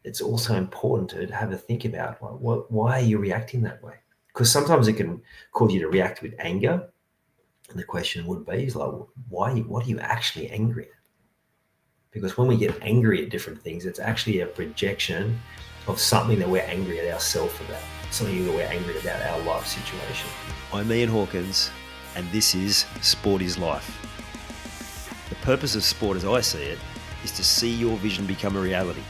it's also important to have a think about why are you reacting that way? Because sometimes it can cause you to react with anger. And the question would be, is like, what are you actually angry at? Because when we get angry at different things, it's actually a projection of something that we're angry at ourselves about, something that we're angry about our life situation. I'm Ian Hawkins, and this is Sport is Life. The purpose of sport, as I see it, is to see your vision become a reality.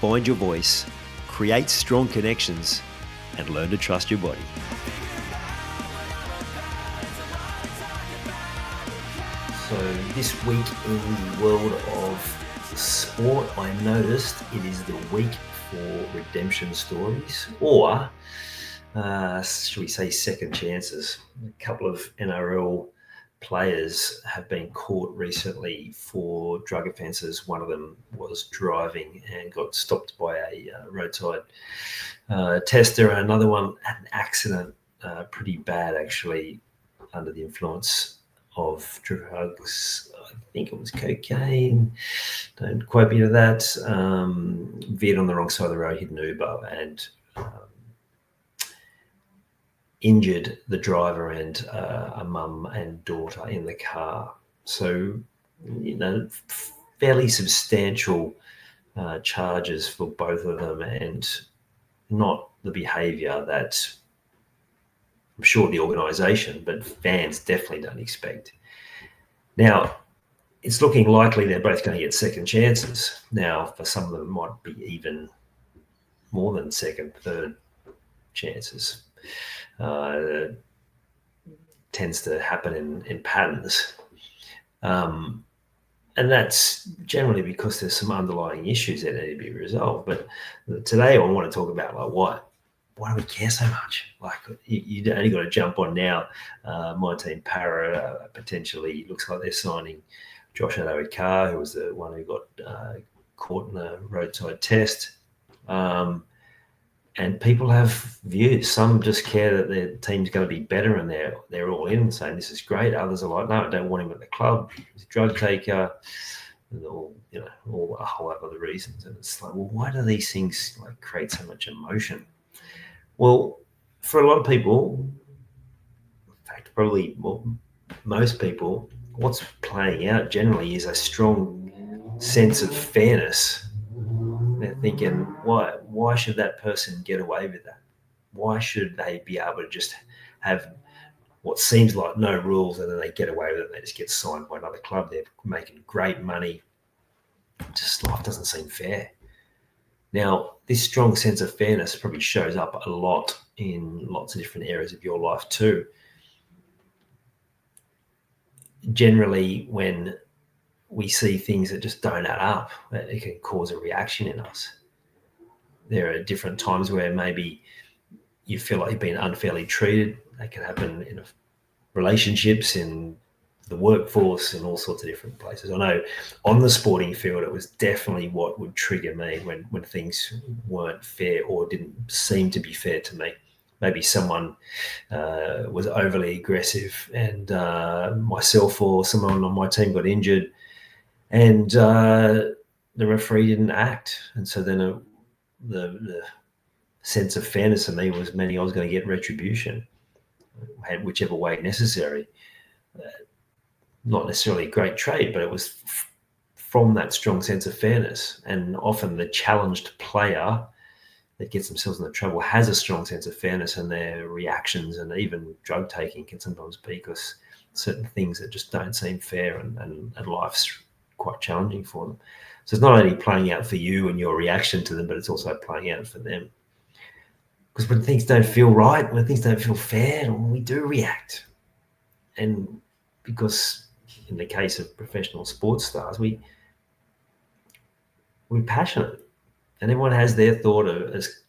Find your voice, create strong connections, and learn to trust your body. So this week in the world of sport, I noticed it is the week for redemption stories, or should we say second chances. A couple of NRL players have been caught recently for drug offences. One of them was driving and got stopped by a roadside tester. Another one had an accident, pretty bad actually, under the influence of drugs. I think it was cocaine. Don't quote me to that. Veered on the wrong side of the road, hit an Uber, and injured the driver and a mum and daughter in the car. So, fairly substantial charges for both of them, and not the behaviour that I'm sure the organisation, but fans definitely don't expect. Now, it's looking likely they're both going to get second chances. Now, for some of them, it might be even more than second, third chances. Tends to happen in patterns. And that's generally because there's some underlying issues that need to be resolved. But today I want to talk about why do we care so much? You only got to jump on now. My team, Para, potentially looks like they're signing Josh Addo-Carr, who was the one who got caught in a roadside test. And people have views. Some just care that their team's going to be better, and they're all in, saying this is great. Others are like, no, I don't want him at the club. He's a drug taker, and all a whole lot of other reasons. And it's like, well, why do these things create so much emotion? Well, for a lot of people, in fact, probably most people, what's playing out generally is a strong sense of fairness. They're thinking, why should that person get away with that? Why should they be able to just have what seems like no rules, and then they get away with it and they just get signed by another club? They're making great money. Just life doesn't seem fair. Now, this strong sense of fairness probably shows up a lot in lots of different areas of your life too. Generally, when we see things that just don't add up, it can cause a reaction in us. There are different times where maybe you feel like you've been unfairly treated. That can happen in relationships, in the workforce, in all sorts of different places. I know on the sporting field, it was definitely what would trigger me when things weren't fair or didn't seem to be fair to me. Maybe someone was overly aggressive, and myself or someone on my team got injured, and the referee didn't act. And so then the sense of fairness in me was meaning I was going to get retribution, whichever way necessary. Not necessarily a great trade, but it was from that strong sense of fairness. And often the challenged player that gets themselves into trouble has a strong sense of fairness, and their reactions and even drug taking can sometimes be because certain things that just don't seem fair, and life's quite challenging for them. So it's not only playing out for you and your reaction to them, but it's also playing out for them. Because when things don't feel right, when things don't feel fair, we do react. And because in the case of professional sports stars, we're passionate, and everyone has their thought as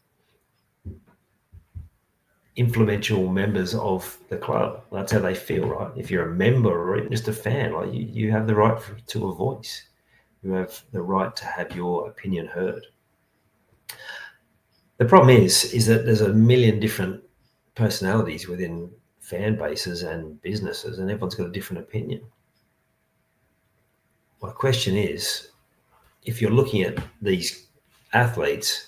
influential members of the club. That's how they feel, right? If you're a member or even just a fan, you have the right to a voice. You have the right to have your opinion heard. The problem is that there's a million different personalities within fan bases and businesses, and everyone's got a different opinion. My question is, if you're looking at these athletes,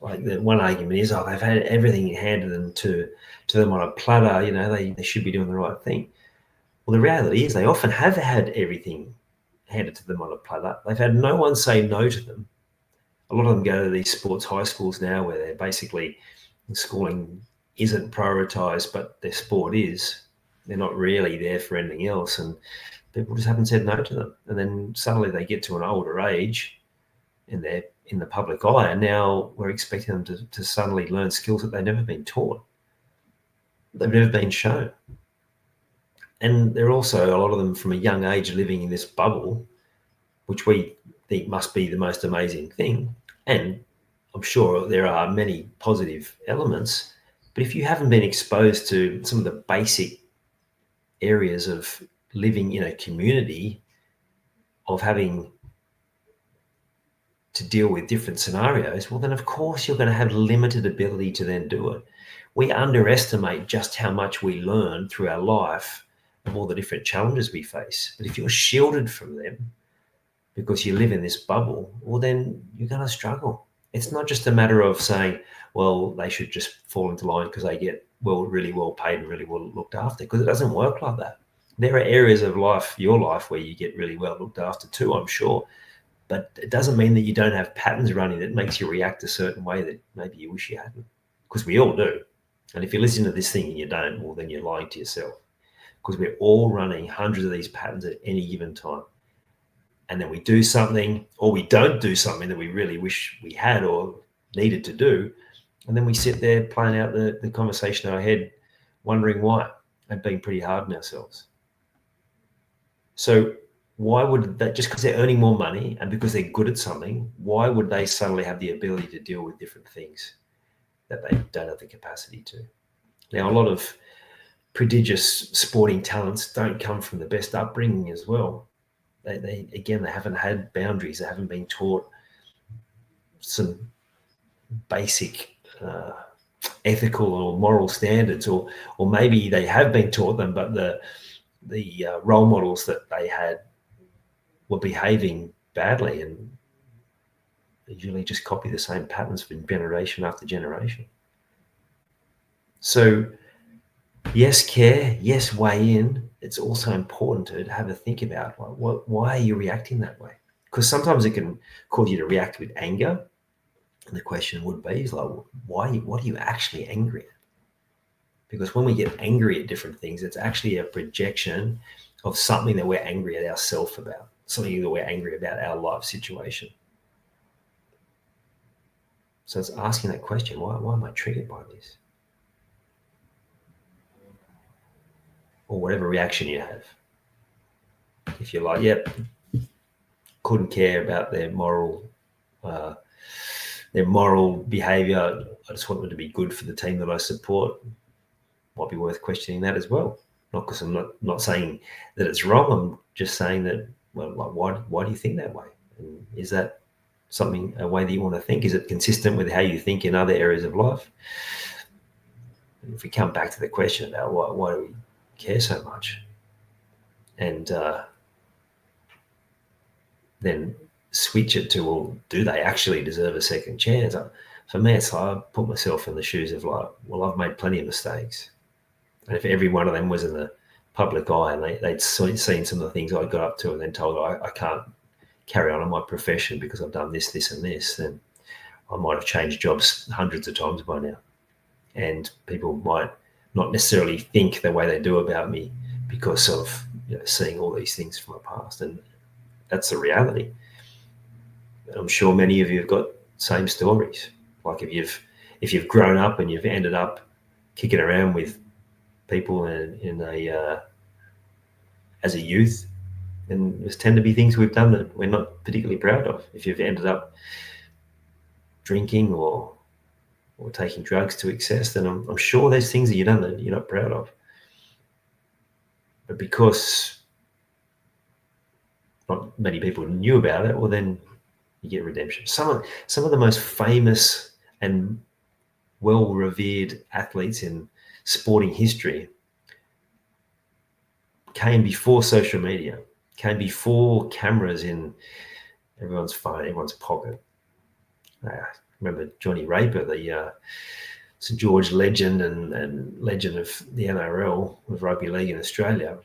like the one argument is, oh, they've had everything handed them to them on a platter, you know, they should be doing the right thing. Well, the reality is they often have had everything handed to them on a platter. They've had no one say no to them. A lot of them go to these sports high schools now where they're basically, schooling isn't prioritized, but their sport is. They're not really there for anything else, and people just haven't said no to them. And then suddenly they get to an older age and they're in the public eye, and now we're expecting them to suddenly learn skills that they've never been taught. They've never been shown. And they're also, a lot of them from a young age, living in this bubble, which we think must be the most amazing thing. And I'm sure there are many positive elements, but if you haven't been exposed to some of the basic areas of living in a community, of having to deal with different scenarios, well, then of course you're going to have limited ability to then do it. We underestimate just how much we learn through our life of all the different challenges we face. But if you're shielded from them because you live in this bubble, well, then you're going to struggle. It's not just a matter of saying, well, they should just fall into line because they get really well paid and really well looked after, because it doesn't work like that. There are areas of life, your life, where you get really well looked after too, I'm sure. But it doesn't mean that you don't have patterns running that makes you react a certain way that maybe you wish you hadn't, because we all do. And if you listen to this thing and you don't, well, then you're lying to yourself, because we're all running hundreds of these patterns at any given time. And then we do something, or we don't do something that we really wish we had or needed to do. And then we sit there playing out the conversation in our head, wondering why, and being pretty hard on ourselves. So why would that, just because they're earning more money and because they're good at something, why would they suddenly have the ability to deal with different things that they don't have the capacity to? Now, a lot of prodigious sporting talents don't come from the best upbringing as well. They haven't had boundaries. They haven't been taught some basic ethical or moral standards, or maybe they have been taught them, but the role models that they had were behaving badly, and they usually just copy the same patterns from generation after generation. So yes, care, yes, weigh in. It's also important to have a think about why are you reacting that way? Because sometimes it can cause you to react with anger. And the question would be, is like, what are you actually angry at? Because when we get angry at different things, it's actually a projection of something that we're angry at ourselves about, something that we're angry about our life situation. So it's asking that question, why am I triggered by this? Or whatever reaction you have. If you're like, yep, couldn't care about their moral behavior, I just want them to be good for the team that I support, might be worth questioning that as well. Not because I'm not saying that it's wrong, I'm just saying that, well, like, why do you think that way? And is that a way that you want to think? Is it consistent with how you think in other areas of life? And if we come back to the question about why do we care so much, and then switch it to, well, do they actually deserve a second chance? For me, it's like, I put myself in the shoes of like, well, I've made plenty of mistakes. And if every one of them was in the public eye and they'd seen some of the things I got up to and then told I can't carry on in my profession because I've done this, this, and this, then I might have changed jobs hundreds of times by now. And people might not necessarily think the way they do about me because of, seeing all these things from my past. And that's the reality. I'm sure many of you have got same stories. Like if you've grown up and you've ended up kicking around with people as a youth, and there's tend to be things we've done that we're not particularly proud of. If you've ended up drinking or taking drugs to excess, then I'm sure there's things that you've done that you're not proud of. But because not many people knew about it, well, then you get redemption. Some of the most famous and well-revered athletes in sporting history came before social media, came before cameras in everyone's phone, everyone's pocket. remember Johnny Raper, the St George legend and legend of the NRL, of rugby league in Australia,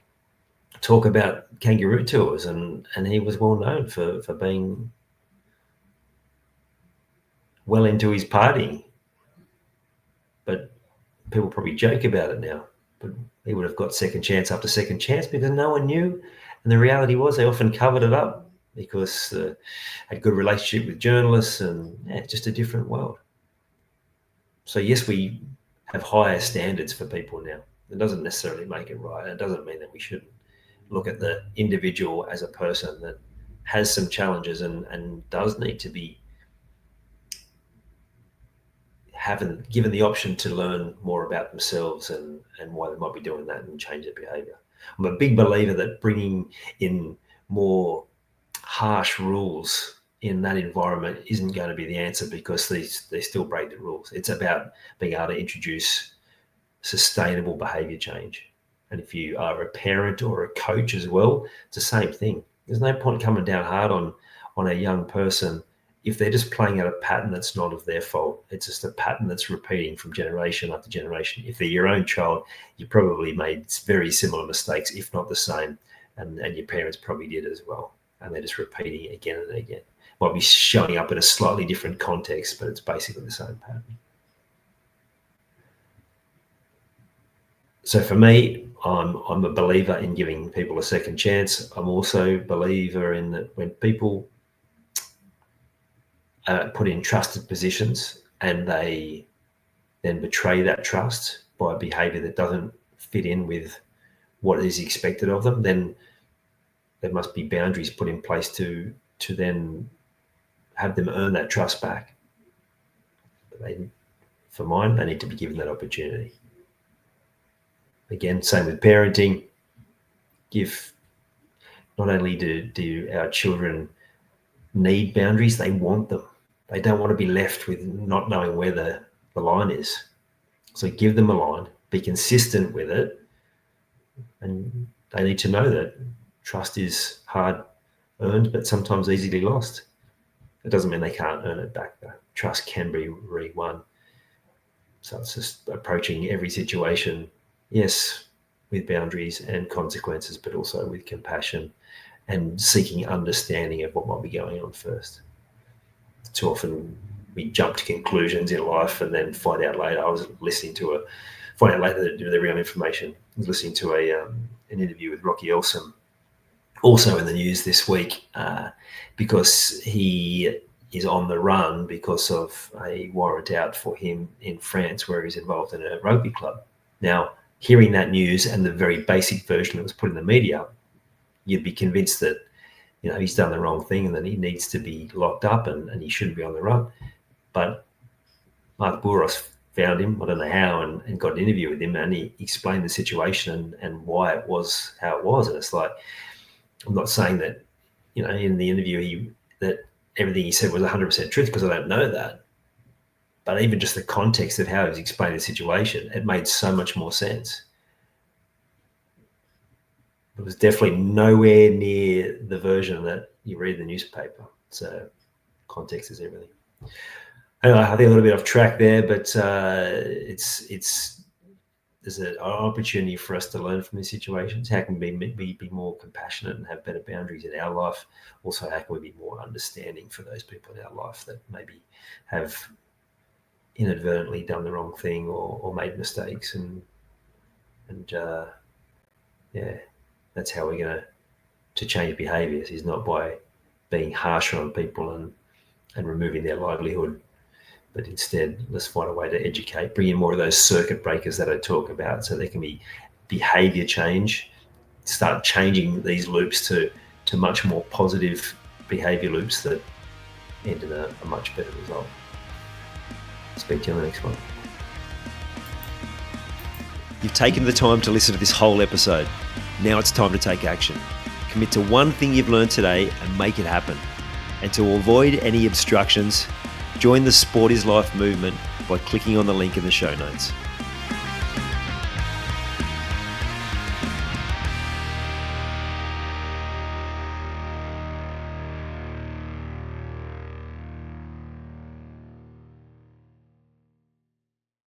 talk about kangaroo tours, and he was well known for being well into his partying. But people probably joke about it now, but he would have got second chance after second chance because no one knew. And the reality was they often covered it up because had a good relationship with journalists, and just a different world. So yes, we have higher standards for people now. It doesn't necessarily make it right. It doesn't mean that we shouldn't look at the individual as a person that has some challenges and does need to be given the option to learn more about themselves and why they might be doing that and change their behavior. I'm a big believer that bringing in more harsh rules in that environment isn't going to be the answer, because they still break the rules. It's about being able to introduce sustainable behavior change. And if you are a parent or a coach as well, it's the same thing. There's no point coming down hard on a young person if they're just playing out a pattern that's not of their fault. It's just a pattern that's repeating from generation after generation. If they're your own child, you probably made very similar mistakes, if not the same, and your parents probably did as well. And they're just repeating it again and again. Might be showing up in a slightly different context, but it's basically the same pattern. So for me, I'm a believer in giving people a second chance. I'm also a believer in that when people put in trusted positions and they then betray that trust by behavior that doesn't fit in with what is expected of them, then there must be boundaries put in place to then have them earn that trust back. For mine, they need to be given that opportunity. Again, same with parenting. Not only do our children need boundaries, they want them. They don't want to be left with not knowing where the line is. So give them a line, be consistent with it, and they need to know that trust is hard earned, but sometimes easily lost. It doesn't mean they can't earn it back, though. Trust can be re-won. So it's just approaching every situation, yes, with boundaries and consequences, but also with compassion and seeking understanding of what might be going on first. Too often we jump to conclusions in life and then find out later. I was find out later the real information. I was listening to an interview with Rocky Elsom, also in the news this week, because he is on the run because of a warrant out for him in France, where he's involved in a rugby club. Now, hearing that news and the very basic version that was put in the media, you'd be convinced that he's done the wrong thing and that he needs to be locked up and he shouldn't be on the run. But Mark Bouros found him, I don't know how, and got an interview with him, and he explained the situation and why it was how it was. And it's like, I'm not saying that, in the interview that everything he said was 100% truth, because I don't know that. But even just the context of how he was explaining the situation, it made so much more sense. It was definitely nowhere near the version that you read in the newspaper. So context is everything. Anyway, I think a little bit off track there, but there's an opportunity for us to learn from these situations. How can we be more compassionate and have better boundaries in our life? Also, how can we be more understanding for those people in our life that maybe have inadvertently done the wrong thing or made mistakes, and that's how we're going to change behaviours, is not by being harsher on people and removing their livelihood, but instead let's find a way to educate, bring in more of those circuit breakers that I talk about, so there can be behaviour change, start changing these loops to much more positive behaviour loops that end in a much better result. Speak to you on the next one. You've taken the time to listen to this whole episode. Now it's time to take action. Commit to one thing you've learned today and make it happen. And to avoid any obstructions, join the Sport is Life movement by clicking on the link in the show notes.